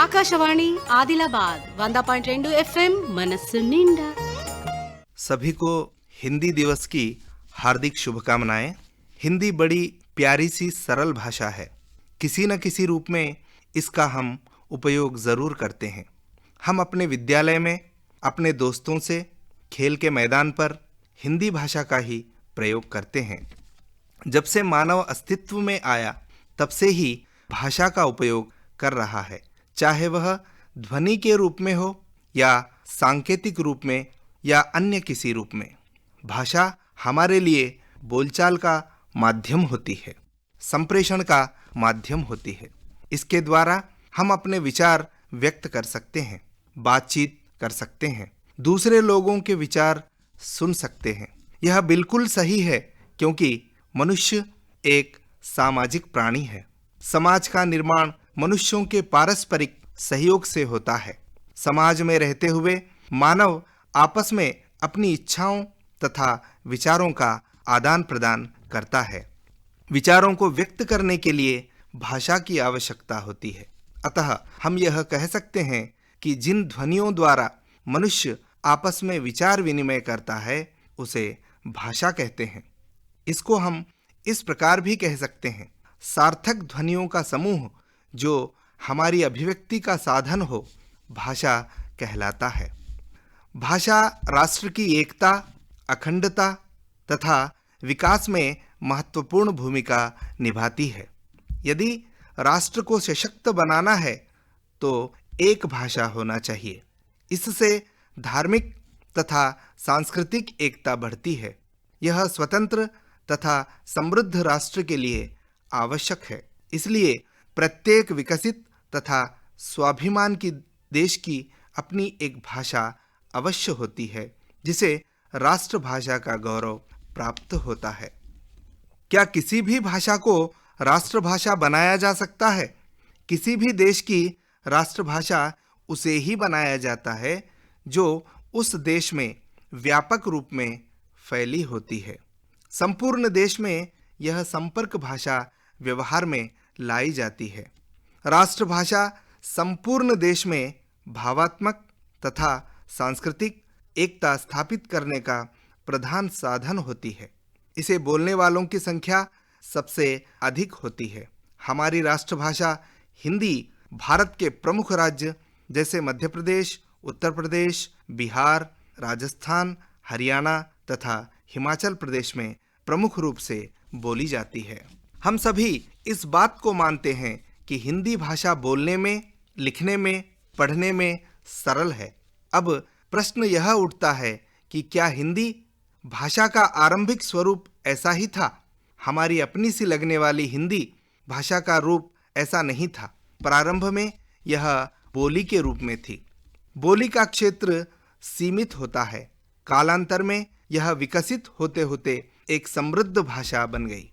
Akashvani Adilabad 100.2 FM మనస్సు నిండా। सभी को हिंदी दिवस की हार्दिक शुभकामनाएं। हिंदी बड़ी प्यारी सी सरल भाषा है। किसी न किसी रूप में इसका हम उपयोग ज़रूर करते हैं। हम अपने विद्यालय में अपने दोस्तों से खेल के मैदान पर हिंदी भाषा का ही प्रयोग करते हैं। जब से मानव अस्तित्व में आया तब से ही भाषा का उपयोग कर रहा है, चाहे वह ध्वनि के रूप में हो या सांकेतिक रूप में या अन्य किसी रूप में। भाषा हमारे लिए बोलचाल का माध्यम होती है, संप्रेषण का माध्यम होती है। इसके द्वारा हम अपने विचार व्यक्त कर सकते हैं, बातचीत कर सकते हैं, दूसरे लोगों के विचार सुन सकते हैं। यह बिल्कुल सही है, क्योंकि मनुष्य एक सामाजिक प्राणी है। समाज का निर्माण मनुष्यों के पारस्परिक सहयोग से होता है। समाज में रहते हुए मानव आपस में अपनी इच्छाओं तथा विचारों का आदान प्रदान करता है। विचारों को व्यक्त करने के लिए भाषा की आवश्यकता होती है। अतः हम यह कह सकते हैं कि जिन ध्वनियों द्वारा मनुष्य आपस में विचार विनिमय करता है उसे भाषा कहते हैं। इसको हम इस प्रकार भी कह सकते हैं, सार्थक ध्वनियों का समूह जो हमारी अभिव्यक्ति का साधन हो, भाषा कहलाता है। भाषा राष्ट्र की एकता, अखंडता तथा विकास में महत्वपूर्ण भूमिका निभाती है। यदि राष्ट्र को सशक्त बनाना है तो एक भाषा होना चाहिए। इससे धार्मिक तथा सांस्कृतिक एकता बढ़ती है। यह स्वतंत्र तथा समृद्ध राष्ट्र के लिए आवश्यक है। इसलिए प्रत्येक विकसित तथा स्वाभिमान की देश की अपनी एक भाषा अवश्य होती है, जिसे राष्ट्रभाषा का गौरव प्राप्त होता है। क्या किसी भी भाषा को राष्ट्रभाषा बनाया जा सकता है? किसी भी देश की राष्ट्रभाषा उसे ही बनाया जाता है जो उस देश में व्यापक रूप में फैली होती है। संपूर्ण देश में यह संपर्क भाषा व्यवहार में लाई जाती है। राष्ट्रभाषा संपूर्ण देश में भावात्मक तथा सांस्कृतिक एकता स्थापित करने का प्रधान साधन होती है। इसे बोलने वालों की संख्या सबसे अधिक होती है। हमारी राष्ट्रभाषा हिंदी भारत के प्रमुख राज्य जैसे मध्य प्रदेश, उत्तर प्रदेश, बिहार, राजस्थान, हरियाणा तथा हिमाचल प्रदेश में प्रमुख रूप से बोली जाती है। हम सभी इस बात को मानते हैं कि हिंदी भाषा बोलने में, लिखने में, पढ़ने में सरल है। अब प्रश्न यह उठता है कि क्या हिंदी भाषा का आरंभिक स्वरूप ऐसा ही था? हमारी अपनी सी लगने वाली हिंदी भाषा का रूप ऐसा नहीं था। प्रारंभ में यह बोली के रूप में थी। बोली का क्षेत्र सीमित होता है। कालांतर में यह विकसित होते होते एक समृद्ध भाषा बन गई।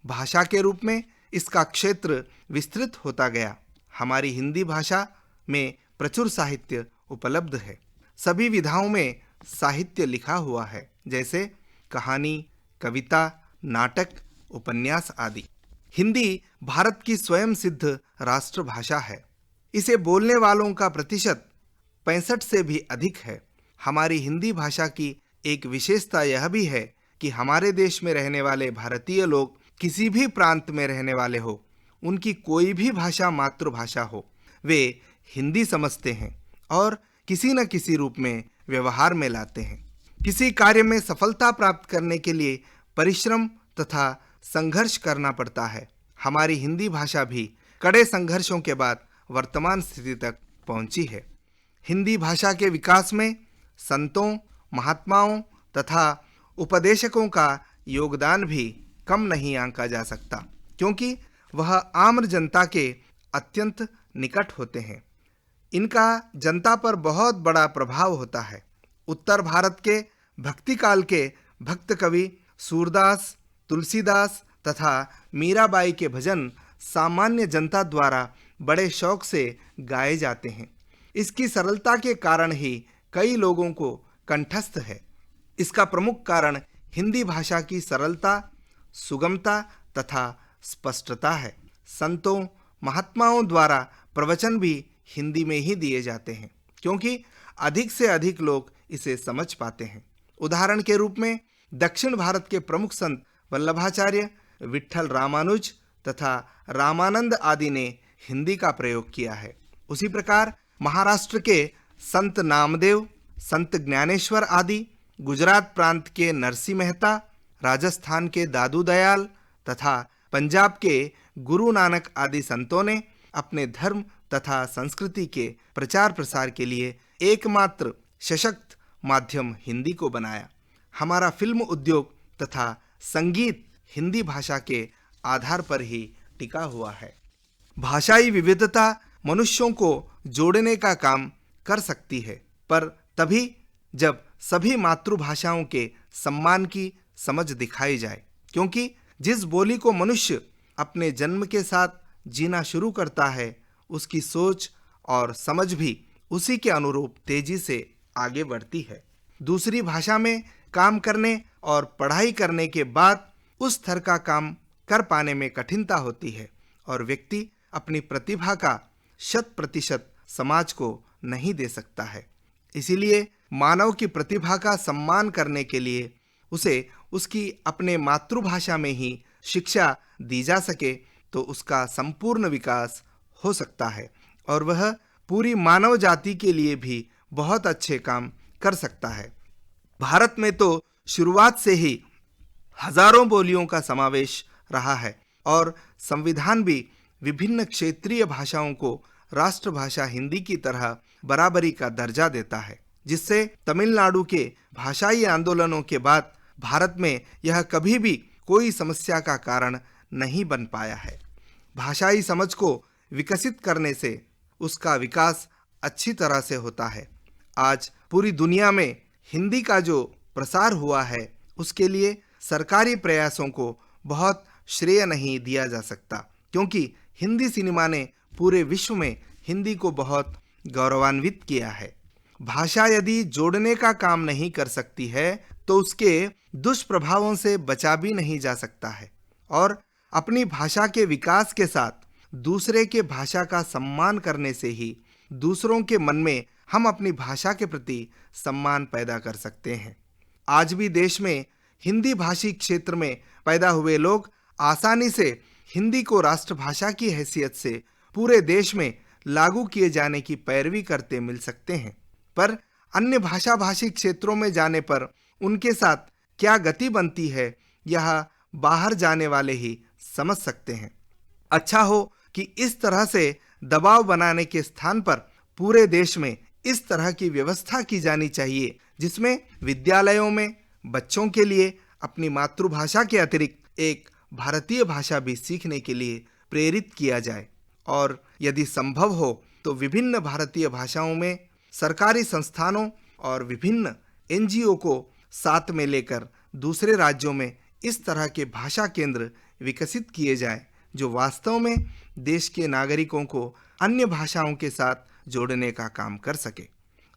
भाषा के रूप में इसका क्षेत्र विस्तृत होता गया। हमारी हिंदी भाषा में प्रचुर साहित्य उपलब्ध है। सभी विधाओं में साहित्य लिखा हुआ है, जैसे कहानी, कविता, नाटक, उपन्यास आदि। हिंदी भारत की स्वयं सिद्ध राष्ट्रभाषा है। इसे बोलने वालों का प्रतिशत 65 से भी अधिक है। हमारी हिंदी भाषा की एक विशेषता यह भी है कि हमारे देश में रहने वाले भारतीय लोग किसी भी प्रांत में रहने वाले हो, उनकी कोई भी भाषा मातृभाषा हो, वे हिंदी समझते हैं और किसी न किसी रूप में व्यवहार में लाते हैं। किसी कार्य में सफलता प्राप्त करने के लिए परिश्रम तथा संघर्ष करना पड़ता है। हमारी हिंदी भाषा भी कड़े संघर्षों के बाद वर्तमान स्थिति तक पहुंची है। हिंदी भाषा के विकास में संतों, महात्माओं तथा उपदेशकों का योगदान भी कम नहीं आंका जा सकता, क्योंकि वह आम जनता के अत्यंत निकट होते हैं। इनका जनता पर बहुत बड़ा प्रभाव होता है। उत्तर भारत के भक्ति काल के भक्त कवि सूरदास, तुलसीदास तथा मीराबाई के भजन सामान्य जनता द्वारा बड़े शौक से गाए जाते हैं। इसकी सरलता के कारण ही कई लोगों को कंठस्थ है। इसका प्रमुख कारण हिंदी भाषा की सरलता, सुगमता तथा स्पष्टता है। संतों, महात्माओं द्वारा प्रवचन भी हिंदी में ही दिए जाते हैं, क्योंकि अधिक से अधिक लोग इसे समझ पाते हैं। उदाहरण के रूप में दक्षिण भारत के प्रमुख संत वल्लभाचार्य, विट्ठल रामानुज तथा रामानंद आदि ने हिंदी का प्रयोग किया है। उसी प्रकार महाराष्ट्र के संत नामदेव, संत ज्ञानेश्वर आदि, गुजरात प्रांत के नरसिंह मेहता, राजस्थान के दादू दयाल तथा पंजाब के गुरु नानक आदि संतों ने अपने धर्म तथा संस्कृति के प्रचार प्रसार के लिए एकमात्र सशक्त माध्यम हिंदी को बनाया। हमारा फिल्म उद्योग तथा संगीत हिंदी भाषा के आधार पर ही टिका हुआ है। भाषाई विविधता मनुष्यों को जोड़ने का काम कर सकती है, पर तभी जब सभी मातृभाषाओं के सम्मान की समझ दिखाई जाए, क्योंकि जिस बोली को मनुष्य अपने जन्म के साथ जीना शुरू करता है, उसकी सोच और समझ भी उसी के अनुरूप तेजी से आगे बढ़ती है। दूसरी भाषा में काम करने और पढ़ाई करने के बाद उस स्तर का काम कर पाने में कठिनता होती है और व्यक्ति अपनी प्रतिभा का 100% समाज को नहीं दे सकता है। इसीलिए मानव की प्रतिभा का सम्मान करने के लिए उसे उसकी अपने मातृभाषा में ही शिक्षा दी जा सके तो उसका संपूर्ण विकास हो सकता है और वह पूरी मानव जाति के लिए भी बहुत अच्छे काम कर सकता है। भारत में तो शुरुआत से ही हजारों बोलियों का समावेश रहा है और संविधान भी विभिन्न क्षेत्रीय भाषाओं को राष्ट्रभाषा हिंदी की तरह बराबरी का दर्जा देता है, जिससे तमिलनाडु के भाषाई आंदोलनों के बाद भारत में यह कभी भी कोई समस्या का कारण नहीं बन पाया है। भाषाई समझ को विकसित करने से उसका विकास अच्छी तरह से होता है। आज पूरी दुनिया में हिंदी का जो प्रसार हुआ है, उसके लिए सरकारी प्रयासों को बहुत श्रेय नहीं दिया जा सकता, क्योंकि हिंदी सिनेमा ने पूरे विश्व में हिंदी को बहुत गौरवान्वित किया है। भाषा यदि जोड़ने का काम नहीं कर सकती है तो उसके दुष्प्रभावों से बचा भी नहीं जा सकता है और अपनी भाषा के विकास के साथ दूसरे के भाषा का सम्मान करने से ही दूसरों के मन में हम अपनी भाषा के प्रति सम्मान पैदा कर सकते हैं। आज भी देश में हिंदी भाषी क्षेत्र में पैदा हुए लोग आसानी से हिंदी को राष्ट्रभाषा की हैसियत से पूरे देश में लागू किए जाने की पैरवी करते मिल सकते हैं, पर अन्य भाषा भाषी क्षेत्रों में जाने पर उनके साथ क्या गति बनती है, यह बाहर जाने वाले ही समझ सकते हैं। अच्छा हो कि इस तरह से दबाव बनाने के स्थान पर पूरे देश में इस तरह की व्यवस्था की जानी चाहिए, जिसमें विद्यालयों में बच्चों के लिए अपनी मातृभाषा के अतिरिक्त एक भारतीय भाषा भी सीखने के लिए प्रेरित किया जाए और यदि संभव हो तो विभिन्न भारतीय भाषाओं में सरकारी संस्थानों और विभिन्न एनजीओ को साथ में लेकर दूसरे राज्यों में इस तरह के भाषा केंद्र विकसित किए जाएं, जो वास्तव में देश के नागरिकों को अन्य भाषाओं के साथ जोड़ने का काम कर सके।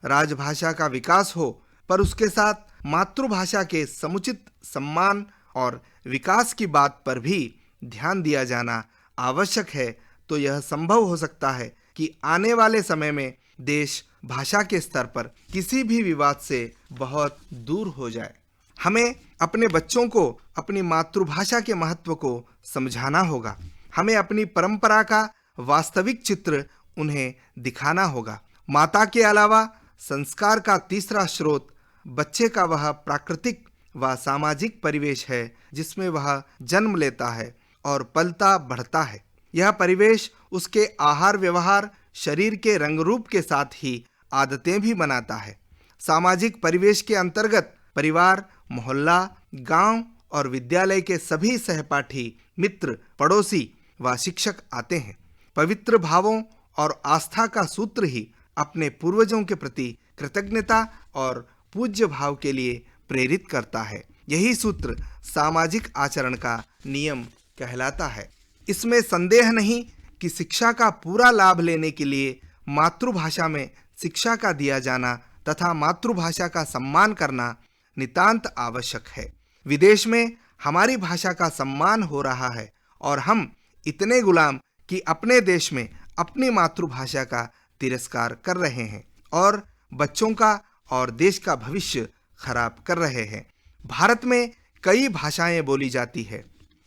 राजभाषा का विकास हो, पर उसके साथ मातृभाषा के समुचित सम्मान और विकास की बात पर भी ध्यान दिया जाना आवश्यक है, तो यह संभव हो सकता है कि आने वाले समय में देश भाषा के स्तर पर किसी भी विवाद से बहुत दूर हो जाए। हमें अपने बच्चों को अपनी मातृभाषा के महत्व को समझाना होगा। हमें अपनी परंपरा का वास्तविक चित्र उन्हें दिखाना होगा। माता के अलावा संस्कार का तीसरा स्रोत बच्चे का वह प्राकृतिक व सामाजिक परिवेश है जिसमें वह जन्म लेता है और पलता बढ़ता है। यह परिवेश उसके आहार व्यवहार, शरीर के रंग रूप के साथ ही आदतें भी बनाता है। सामाजिक परिवेश के अंतर्गत परिवार, मोहल्ला, गांव और विद्यालय के सभी सहपाठी, मित्र, पड़ोसी व शिक्षक आते हैं। पवित्र भावों और आस्था का सूत्र ही अपने पूर्वजों के प्रति कृतज्ञता और पूज्य भाव के लिए प्रेरित करता है। यही सूत्र सामाजिक आचरण का नियम कहलाता है। इसमें संदेह नहीं कि शिक्षा का पूरा लाभ लेने के लिए मातृभाषा में शिक्षा का दिया जाना तथा मातृभाषा का सम्मान करना नितांत आवश्यक है। विदेश में हमारी भाषा का सम्मान हो रहा है और हम इतने गुलाम कि अपने देश में अपनी मातृभाषा का तिरस्कार कर रहे हैं और बच्चों का और देश का भविष्य खराब कर रहे हैं। भारत में कई भाषाएं बोली जाती है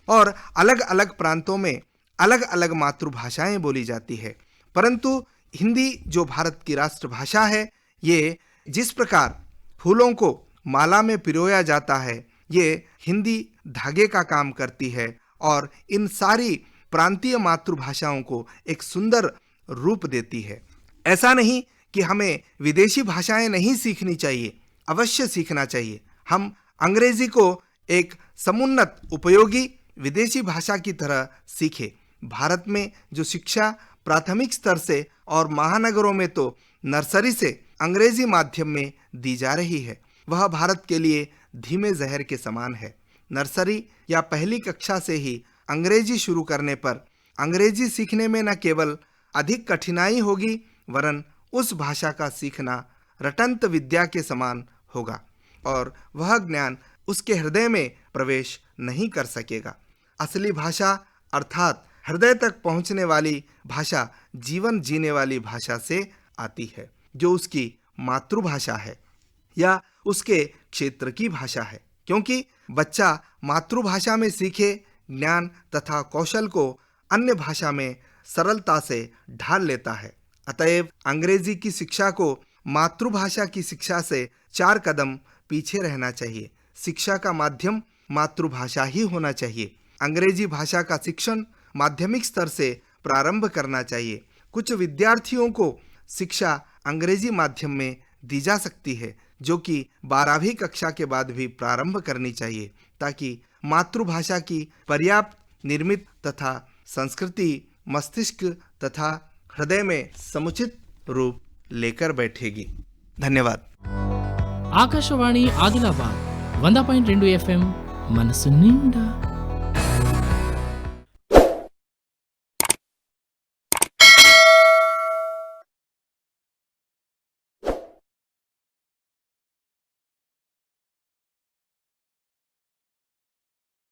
और अलग अलग प्रांतों में अलग अलग मातृभाषाएं बोली जाती है, परंतु हिंदी जो भारत की राष्ट्रभाषा है, ये जिस प्रकार फूलों को माला में पिरोया जाता है, ये हिंदी धागे का काम करती है और इन सारी प्रांतीय मातृभाषाओं को एक सुंदर रूप देती है। ऐसा नहीं कि हमें विदेशी भाषाएं नहीं सीखनी चाहिए, अवश्य सीखना चाहिए। हम अंग्रेजी को एक समुन्नत उपयोगी विदेशी भाषा की तरह सीखें। भारत में जो शिक्षा प्राथमिक स्तर से और महानगरों में तो नर्सरी से अंग्रेजी माध्यम में दी जा रही है, वह भारत के लिए धीमे जहर के समान है। नर्सरी या पहली कक्षा से ही अंग्रेजी शुरू करने पर अंग्रेजी सीखने में न केवल अधिक कठिनाई होगी, वरन उस भाषा का सीखना रटंत विद्या के समान होगा और वह ज्ञान उसके हृदय में प्रवेश नहीं कर सकेगा। असली भाषा अर्थात हृदय तक पहुंचने वाली भाषा जीवन जीने वाली भाषा से आती है, जो उसकी मातृभाषा है या उसके क्षेत्र की भाषा है, क्योंकि बच्चा मातृभाषा में सीखे ज्ञान तथा कौशल को अन्य भाषा में सरलता से ढाल लेता है। अतएव अंग्रेजी की शिक्षा को मातृभाषा की शिक्षा से 4 कदम पीछे रहना चाहिए। शिक्षा का माध्यम मातृभाषा ही होना चाहिए। अंग्रेजी भाषा का शिक्षण माध्यमिक स्तर से प्रारंभ करना चाहिए। कुछ विद्यार्थियों को शिक्षा अंग्रेजी माध्यम में दी जा सकती है, जो कि 12वीं कक्षा के बाद भी प्रारंभ करनी चाहिए, ताकि मातृभाषा की पर्याप्त निर्मित तथा संस्कृति मस्तिष्क तथा हृदय में समुचित रूप लेकर बैठेगी। धन्यवाद। ఆకాశవాణి ఆదిలాబాద్ 100.2 FM మనసు నిండా